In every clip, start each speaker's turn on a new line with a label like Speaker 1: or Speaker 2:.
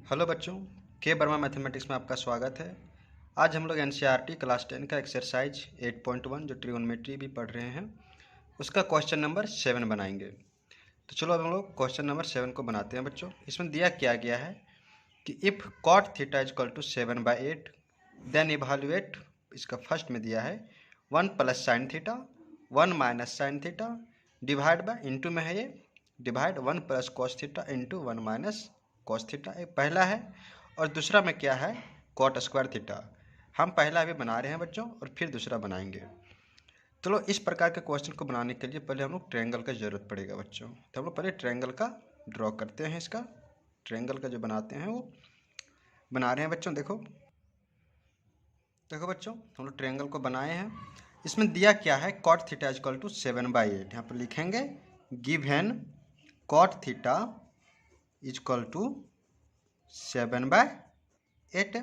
Speaker 1: Hello बच्चों, के Verma mathematics में आपका स्वागत है। आज हम लोग एनसीईआरटी क्लास 10 का एक्सरसाइज 8.1 जो ट्रिगोनोमेट्री भी पढ़ रहे हैं उसका क्वेश्चन नंबर 7 बनाएंगे। तो चलो अब हम लोग क्वेश्चन नंबर 7 को बनाते हैं बच्चों। इसमें दिया क्या गया है कि if cot theta is equal to 7/8 then evaluate. इसका फर्स्ट में दिया है 1 plus sine theta 1 minus sine theta divide by into में है ये divide 1 plus cos theta into 1 minus cos theta. एक पहला है और दूसरा में क्या है कॉट स्क्वायर थीटा। हम पहला अभी बना रहे हैं बच्चों और फिर दूसरा बनाएंगे। चलो इस प्रकार के क्वेश्चन को बनाने के लिए पहले हम लोग ट्रायंगल का ज़रूरत पड़ेगा बच्चों। तो हम लोग पहले ट्रायंगल का ड्रॉ करते हैं। इसका ट्रायंगल का जो बनाते हैं वो बना रहे हैं बच्चों। देखो देखो बच्चों, हम लोग ट्रायंगल को बनाए हैं। इसमें दिया क्या है cot theta is equal to 7/8। यहाँ पर लिखेंगे given cot theta is equal to 7/8।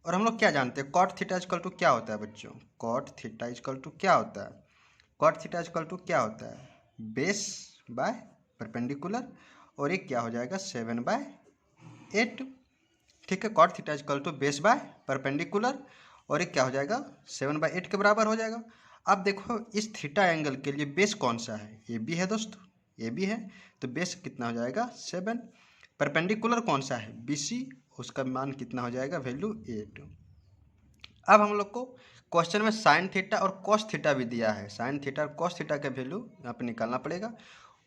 Speaker 1: और हम लोग क्या जानते हैं cot theta is equal to क्या होता है बच्चों। Cot theta is equal to क्या होता है, cot theta is equal to क्या होता है बेस बाय परपेंडिकुलर। और ये क्या हो जाएगा 7/8। ठीक है, cot theta is equal to base by perpendicular और ये क्या हो जाएगा 7/8 के बराबर हो जाएगा। अब देखो इस थीटा एंगल के लिए बेस कौन सा है, ए बी है दोस्तों, ए बी है। तो बेस कितना हो जाएगा 7। परपेंडिकुलर कौन सा है बी सी, उसका मान कितना हो जाएगा वैल्यू 8। अब हम लोग को क्वेश्चन में साइन थीटा और कॉस थीटा भी दिया है। साइन थीटा और कॉस थीटा का वैल्यू यहाँ पे निकालना पड़ेगा।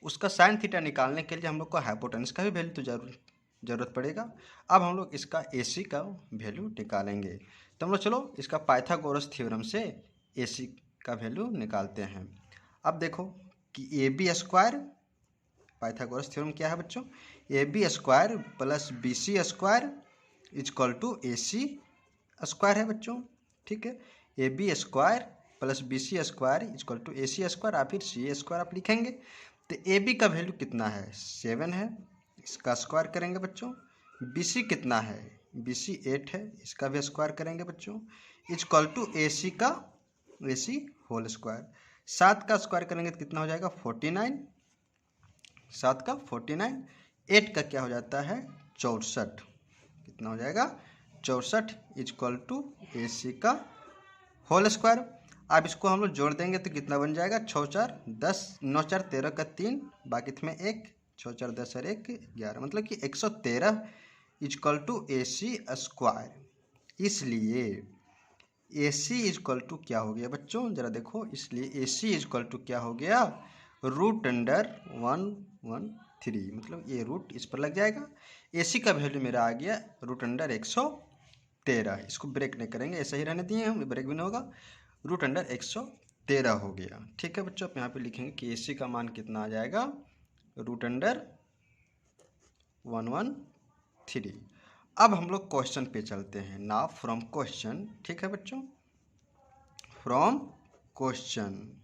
Speaker 1: उसका साइन थीटा निकालने के लिए हम लोग को हाइपोटेनस का भी वैल्यू तो जरूरत पड़ेगा। अब हम लोग इसका AC का वैल्यू निकालेंगे। तो हम लोग चलो इसका पाइथागोरस थ्योरम से AC का वैल्यू निकालते हैं। अब देखो कि AB स्क्वायर, पाइथागोरस थ्योरम क्या है बच्चों, AB square plus BC square is equal to AC square है बच्चों। ठीक है, AB square plus BC square is equal to AC square या फिर CA स्क्वायर आप लिखेंगे। तो AB का वैल्यू कितना है 7 है, इसका स्क्वायर करेंगे बच्चों। BC कितना है BC 8 है, इसका भी स्क्वायर करेंगे बच्चों इज इक्वल टू AC का AC होल स्क्वायर। 7 का स्क्वायर करेंगे तो कितना हो जाएगा 49, 7 का 49। 8 का क्या हो जाता है 64, कितना हो जाएगा 64 इज इक्वल टू AC का होल स्क्वायर। अब इसको हम लोग जोड़ देंगे तो कितना बन जाएगा 6 4 10, 9 4 13 का 3, बाकी में 1, 6 4 10 और 1 11, मतलब कि 113 is equal to AC square. इसलिए AC इज इक्वल टू क्या हो गया बच्चों जरा देखो, इसलिए AC इज इक्वल टू क्या हो गया √113, मतलब ये रूट इस पर लग जाएगा। AC का वैल्यू मेरा आ गया √113। इसको ब्रेक नहीं करेंगे, ऐसा ही रहने दिए हम, ब्रेक भी नहीं होगा। √113 हो गया। ठीक है बच्चों, आप यहाँ पे लिखेंगे कि AC का मान कितना आ जाएगा √113। अब हम लोग क्वेश्चन पे चलते हैं ना, फ्रॉम क्वेश्चन। ठीक है बच्चों, फ्रॉम क्वेश्चन,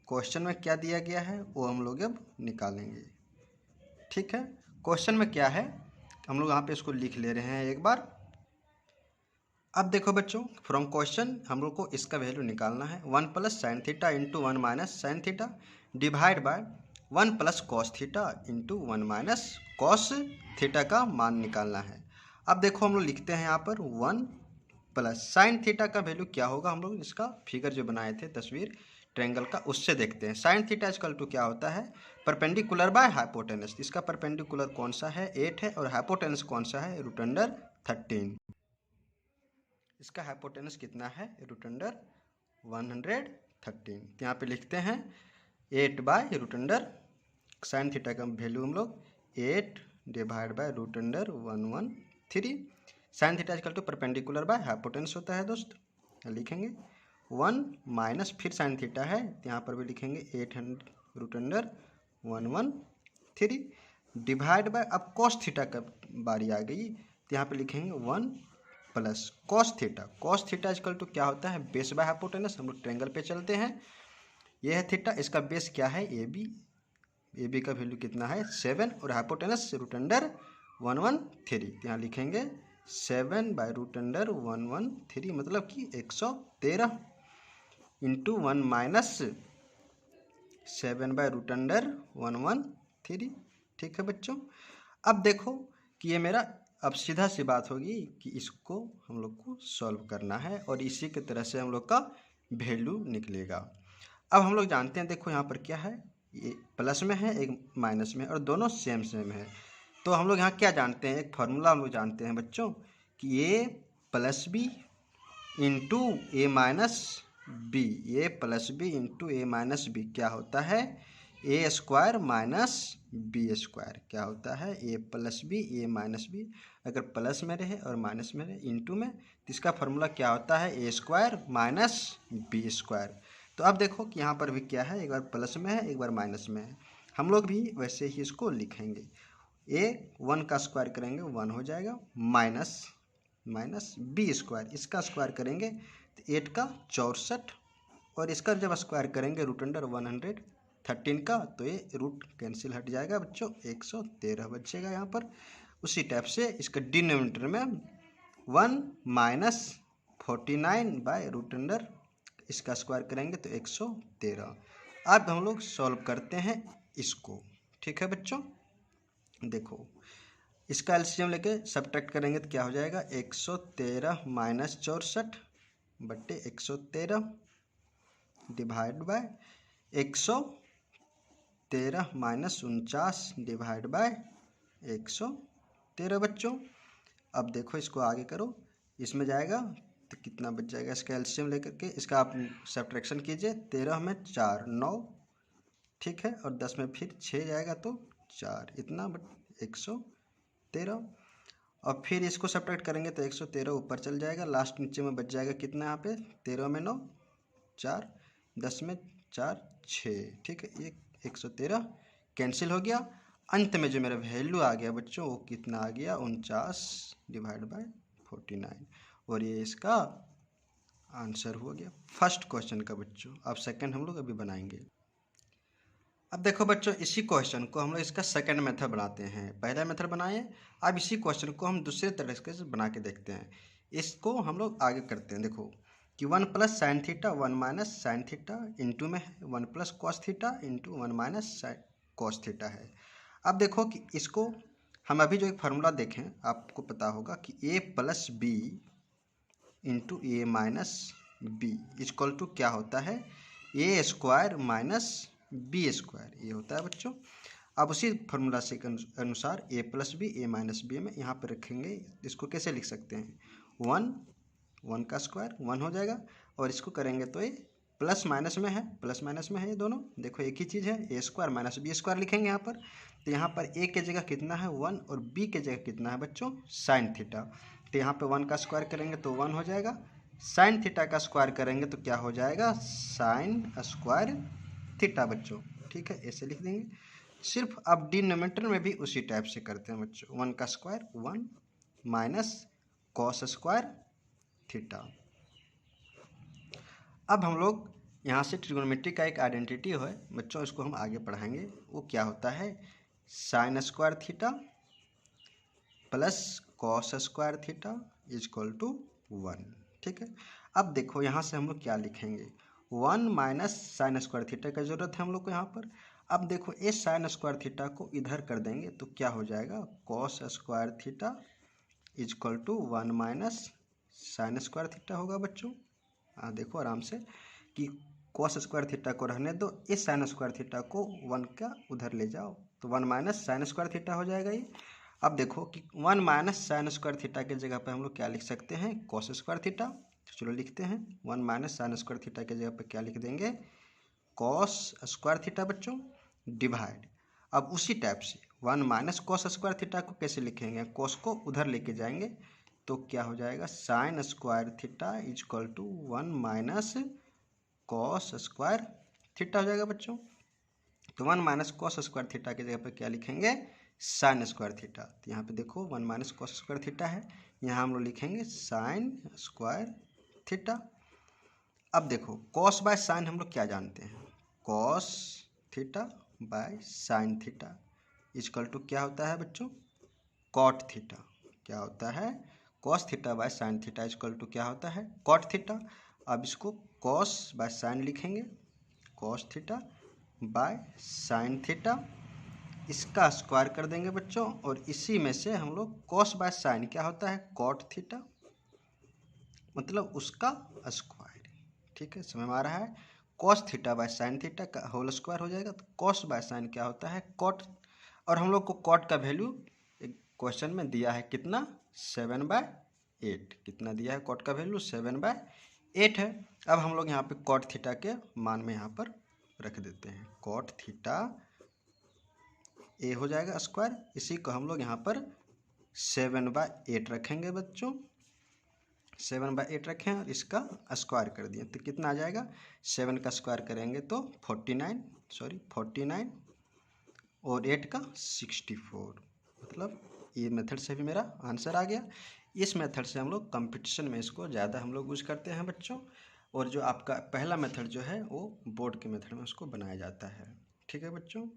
Speaker 1: क्वेश्चन में क्या दिया गया है वो हम लोग अब निकालेंगे। ठीक है, क्वेश्चन में क्या है हम लोग यहाँ पे इसको लिख ले रहे हैं एक बार। अब देखो बच्चों फ्रॉम क्वेश्चन हम लोग को इसका वैल्यू निकालना है 1 plus sine theta into 1 minus sine theta divide bye 1 plus cos theta into 1 minus cos theta का मान निकालना है। अब देखो हम लोग लिखते हैं यहाँ पर 1 प्लस साइन थीटा का वैल्यू क्या होगा, हम लोग इसका फिगर जो बनाए थे तस्वीर ट्रायंगल का उससे देखते हैं। साइन थीटा इक्वल टू क्या होता है परपेंडिकुलर बाय हाइपोटेनस। इसका परपेंडिकुलर कौन सा है 8 है और हाइपोटेनस कौन सा है √13। इसका हाइपोटेनस कितना है √113। तो यहाँ पे लिखते हैं 8/√, साइन थीटा का वैल्यू हम लोग 8 divide by √113। Sine theta equal to perpendicular by hypotenuse होता है दोस्त, लिखेंगे 1 माइनस फिर साइन थीटा है तो यहाँ पर भी लिखेंगे 800√113 डिवाइड बाय, अब कॉस थीटा का बारी आ गई तो यहाँ पे लिखेंगे 1 plus cos theta. Cos theta equal to क्या होता है बेस बाय हाइपोटेनस। हम लोग ट्रायंगल पे चलते हैं, यह है थीटा, इसका बेस क्या है AB, AB का वैल्यू कितना है 7 और हाइपोटेनस √113। यहाँ लिखेंगे 7/√113 मतलब कि 113 इंटू 1 माइनस 7/√113। ठीक है बच्चों, अब देखो कि ये मेरा, अब सीधा सी बात होगी कि इसको हम लोग को सॉल्व करना है और इसी की तरह से हम लोग का वैल्यू निकलेगा। अब हम लोग जानते हैं, देखो यहाँ पर क्या है, ये प्लस में है एक माइनस में और दोनों सेम सेम है। तो हम लोग यहाँ क्या जानते हैं, एक फार्मूला हम लोग जानते हैं बच्चों कि A plus B into A minus B, A plus B into A minus B क्या होता है, A square minus B square. क्या होता है, ए plus B A minus B, अगर प्लस में रहे और माइनस में रहे इंटू में, तो इसका फार्मूला क्या होता है, A square minus B square. तो अब देखो कि यहाँ पर भी क्या है, एक बार प्लस में है एक बार माइनस में है, हम लोग भी वैसे ही इसको लिखेंगे। ए 1 का स्क्वायर करेंगे 1 हो जाएगा, माइनस माइनस बी स्क्वायर, इसका स्क्वायर करेंगे तो 8 का 64, और इसका जब स्क्वायर करेंगे रूट अंडर 113 का, तो ये रूट कैंसिल हट जाएगा बच्चों, 113 बचेगा यहाँ पर। उसी टाइप से इसका डिनोमिनेटर में 1 माइनस 49 बाय रूट अंडर, इसका स्क्वायर करेंगे तो 113। अब हम लोग सॉल्व करते हैं इसको, ठीक है बच्चों। देखो इसका एलसीएम लेके सब्ट्रैक्ट करेंगे तो क्या हो जाएगा, 113 माइनस 64 बट्टे 113 divide by 113 minus 49 divide by 113 बच्चों। अब देखो इसको आगे करो, इसमें जाएगा तो कितना बच जाएगा, इसका एलसीएम लेकर के इसका आप सब्ट्रैक्शन कीजिए, 13 में 4 9, ठीक है, और 10 में फिर 6 जाएगा तो 4, इतना 113। और फिर इसको सब्ट्रैक्ट करेंगे तो 113 ऊपर चल जाएगा, लास्ट नीचे में बच जाएगा कितना यहाँ पे, 13 में 9 4, 10 में 4 6, ठीक है, ये 113 कैंसिल हो गया। अंत में जो मेरा वैल्यू आ गया बच्चों वो कितना आ गया, 49 डिवाइड बाय 49, और ये इसका आंसर हो गया फर्स्ट क्वेश्चन का बच्चों। अब सेकंड हम लोग अभी बनाएंगे। अब देखो बच्चों इसी क्वेश्चन को हम लोग इसका सेकंड मेथड बनाते हैं, पहला मेथड बनाए, अब इसी क्वेश्चन को हम दूसरे तरीके से बना के देखते हैं। इसको हम लोग आगे करते हैं, देखो कि 1 plus sine theta 1 minus sine theta into में है 1 plus cos theta into 1 minus cos theta है। अब देखो कि इसको हम अभी जो एक फार्मूला देखें आपको पता होगा कि A plus B into A minus B equal to क्या होता है, A square minus B square, ये होता है बच्चों। अब उसी फार्मूला से अनुसार A plus B A minus B में यहाँ पर रखेंगे, इसको कैसे लिख सकते हैं, 1 का स्क्वायर 1 हो जाएगा, और इसको करेंगे तो ये प्लस माइनस में है, प्लस माइनस में है ये दोनों, देखो एक ही चीज़ है, A square minus B square लिखेंगे यहाँ पर। तो यहाँ पर ए के जगह कितना है 1 और बी के जगह कितना है बच्चों साइन थीटा, तो यहाँ पे 1 का स्क्वायर करेंगे तो 1 हो जाएगा, साइन थीटा का स्क्वायर करेंगे तो क्या हो जाएगा, साइन स्क्वायर थीटा बच्चों, ठीक है, ऐसे लिख देंगे। सिर्फ अब डिनोमिनेटर में भी उसी टाइप से करते हैं बच्चों, 1 का square 1 minus cos square theta. अब हम लोग यहाँ से ट्रिग्नोमेट्री का एक आइडेंटिटी है बच्चों, इसको हम आगे पढ़ाएंगे, वो क्या होता है, sine square theta plus cos square theta equal to 1, ठीक है। अब देखो यहाँ से हम लोग क्या लिखेंगे, 1 माइनस साइन स्क्वायर थीटा की जरूरत है हम लोग को यहाँ पर। अब देखो इस साइन स्क्वायर थीटा को इधर कर देंगे तो क्या हो जाएगा, cos square theta equal to 1 minus sine square theta होगा बच्चों। देखो आराम से कि कॉस स्क्वायर थीटा को रहने दो, इस साइन स्क्वायर थीटा को 1 का उधर ले जाओ तो 1 माइनस साइन स्क्वायर थीटा हो जाएगा ये। अब देखो कि 1 माइनस साइन स्क्वायर थीटा के जगह पे हम लोग क्या लिख सकते हैं, कॉस स्क्वायर थीटा, तो चलो लिखते हैं 1 माइनस साइन स्क्वायर थीटा के जगह पे क्या लिख देंगे, कॉस स्क्वायर थीटा बच्चों डिवाइड। अब उसी टाइप से 1 माइनस कॉस स्क्वायर थीटा को कैसे लिखेंगे, कॉस को उधर लेके जाएंगे तो क्या हो जाएगा, sine square theta equal to 1 minus cos square theta हो जाएगा बच्चों। तो 1 माइनस कॉस स्क्वायर थीटा की जगह पर क्या लिखेंगे, साइन स्क्वायर थीटा। तो यहाँ पे देखो 1 माइनस कॉस स्क्वायर थीटा है, यहाँ हम लोग लिखेंगे साइन स्क्वायर थीटा। अब देखो कॉस बाय साइन हम लोग क्या जानते हैं, cos theta by sine theta equal to क्या होता है बच्चों, कॉट थीटा। क्या होता है, cos theta by sine theta equal to क्या होता है, कॉट थीटा। अब इसको कॉस बाय साइन लिखेंगे, cos theta by sine theta इसका स्क्वायर कर देंगे बच्चों, और इसी में से हम लोग कॉस बाय साइन क्या होता है, कॉट थीटा, मतलब उसका स्क्वायर। ठीक है, समझ में आ रहा है। Cos theta by sine theta का होल स्क्वायर हो जाएगा। तो कॉस बाय साइन क्या होता है, कॉट। और हम लोग को कॉट का वैल्यू क्वेश्चन में दिया है कितना, 7/8। कितना दिया है कॉट का वैल्यू, 7/8 है। अब हम लोग यहाँ पे कॉट थीटा के मान में यहाँ पर रख देते हैं, कॉट थीटा ए हो जाएगा स्क्वायर। इसी को हम लोग यहाँ पर 7/8 रखेंगे बच्चों, 7/8 रखें और इसका स्क्वायर कर दिए तो कितना आ जाएगा, 7 का स्क्वायर करेंगे तो 49 और 8 का 64। मतलब ये मेथड से भी मेरा आंसर आ गया। इस मेथड से हम लोग कंपटीशन में इसको ज़्यादा हम लोग यूज करते हैं बच्चों, और जो आपका पहला मेथड जो है वो बोर्ड के मेथड में उसको बनाया जाता है। ठीक है बच्चों,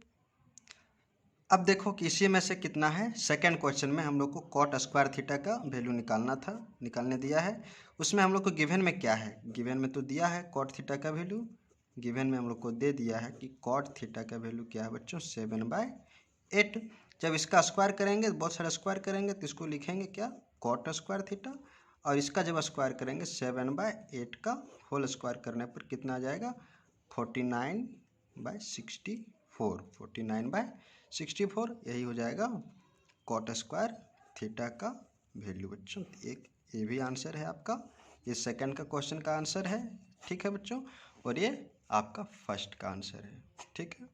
Speaker 1: अब देखो कि इसी में से कितना है। सेकंड क्वेश्चन में हम लोग को कॉट स्क्वायर थीटा का वैल्यू निकालना था, निकालने दिया है। उसमें हम लोग को गिवन में क्या है, गिवन में तो दिया है कॉट थीटा का वैल्यू, गिवन में हम लोग को दे दिया है कि कॉट थीटा का वैल्यू क्या है बच्चों, 7/8। जब इसका स्क्वायर करेंगे, बहुत सारा स्क्वायर करेंगे तो इसको लिखेंगे क्या, कॉट स्क्वायर थीटा। और इसका जब स्क्वायर करेंगे 7/8 का होल स्क्वायर करने पर कितना आ जाएगा, 49/64 यही हो जाएगा कॉट स्क्वायर थीटा का वैल्यू बच्चों। एक ये भी आंसर है आपका, ये सेकंड का क्वेश्चन का आंसर है। ठीक है बच्चों, और ये आपका फर्स्ट का आंसर है। ठीक है।